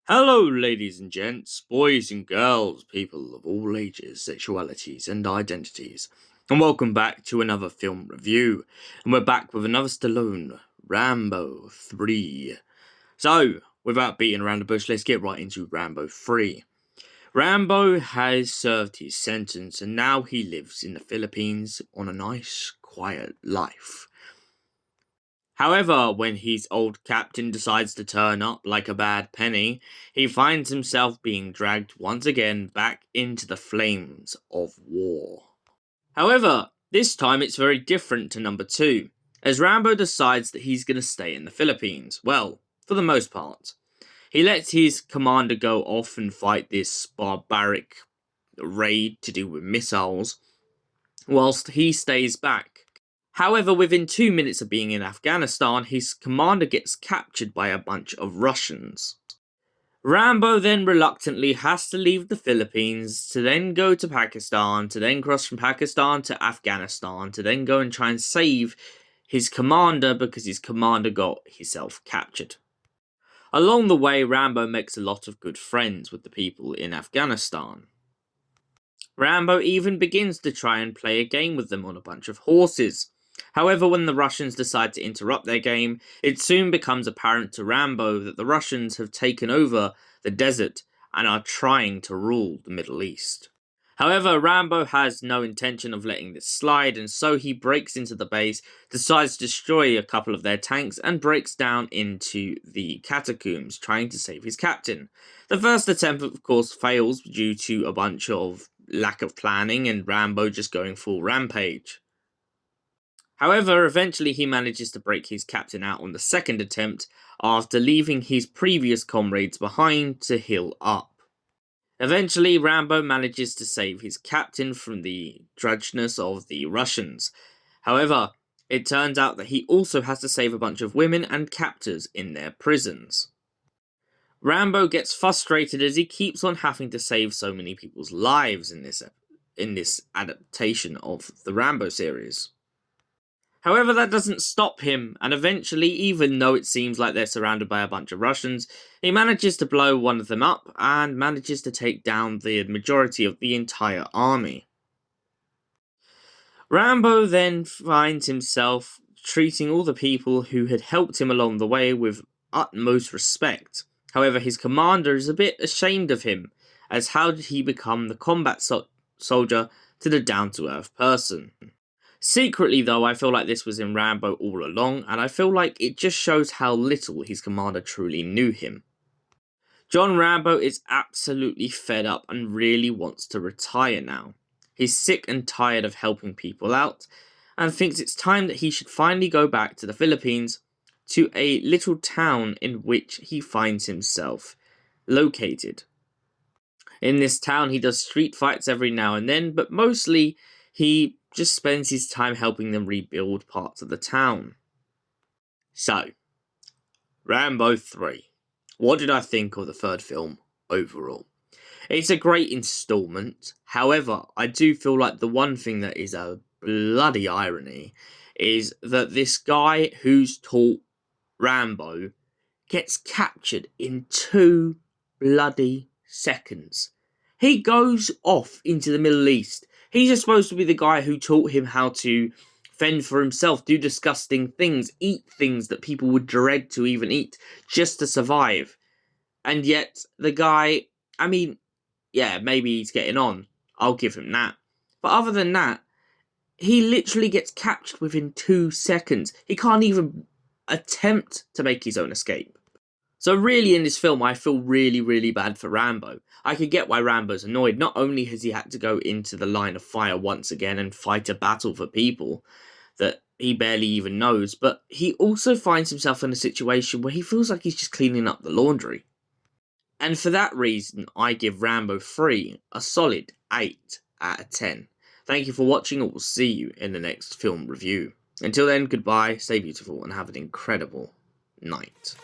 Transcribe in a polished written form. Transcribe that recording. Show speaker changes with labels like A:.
A: Hello, ladies and gents, boys and girls, people of all ages, sexualities, and identities, and welcome back to another film review. And we're back with another Stallone, Rambo 3. So, without beating around the bush, let's get right into Rambo 3. Rambo has served his sentence, and now he lives in the Philippines on a nice, quiet life. However, when his old captain decides to turn up like a bad penny, he finds himself being dragged once again back into the flames of war. However, this time it's very different to number 2, as Rambo decides that he's going to stay in the Philippines. Well, for the most part. He lets his commander go off and fight this barbaric raid to do with missiles, whilst he stays back. However, within 2 minutes of being in Afghanistan, his commander gets captured by a bunch of Russians. Rambo then reluctantly has to leave the Philippines to then go to Pakistan, to then cross from Pakistan to Afghanistan, to then go and try and save his commander because his commander got himself captured. Along the way, Rambo makes a lot of good friends with the people in Afghanistan. Rambo even begins to try and play a game with them on a bunch of horses. However, when the Russians decide to interrupt their game, it soon becomes apparent to Rambo that the Russians have taken over the desert and are trying to rule the Middle East. However, Rambo has no intention of letting this slide, and so he breaks into the base, decides to destroy a couple of their tanks, and breaks down into the catacombs, trying to save his captain. The first attempt, of course, fails due to a bunch of lack of planning and Rambo just going full rampage. However, eventually he manages to break his captain out on the second attempt after leaving his previous comrades behind to heal up. Eventually, Rambo manages to save his captain from the drudgeness of the Russians. However, it turns out that he also has to save a bunch of women and captors in their prisons. Rambo gets frustrated as he keeps on having to save so many people's lives in this adaptation of the Rambo series. However, that doesn't stop him, and eventually, even though it seems like they're surrounded by a bunch of Russians, he manages to blow one of them up and manages to take down the majority of the entire army. Rambo then finds himself treating all the people who had helped him along the way with utmost respect. However, his commander is a bit ashamed of him, as how did he become the combat soldier to the down-to-earth person? Secretly, though, I feel like this was in Rambo all along, and I feel like it just shows how little his commander truly knew him. John Rambo is absolutely fed up and really wants to retire now. He's sick and tired of helping people out, and thinks it's time that he should finally go back to the Philippines, to a little town in which he finds himself located. In this town, he does street fights every now and then, but mostly he just spends his time helping them rebuild parts of the town. So, Rambo 3. What did I think of the third film overall? It's a great installment. However, I do feel like the one thing that is a bloody irony is that this guy who's taught Rambo gets captured in 2 bloody seconds. He goes off into the Middle East. He's just supposed to be the guy who taught him how to fend for himself, do disgusting things, eat things that people would dread to even eat, just to survive. And yet, the guy, I mean, yeah, maybe he's getting on. I'll give him that. But other than that, he literally gets captured within 2 seconds. He can't even attempt to make his own escape. So really in this film, I feel really, really bad for Rambo. I could get why Rambo's annoyed. Not only has he had to go into the line of fire once again and fight a battle for people that he barely even knows, but he also finds himself in a situation where he feels like he's just cleaning up the laundry. And for that reason, I give Rambo 3 a solid 8 out of 10. Thank you for watching, and we'll see you in the next film review. Until then, goodbye, stay beautiful, and have an incredible night.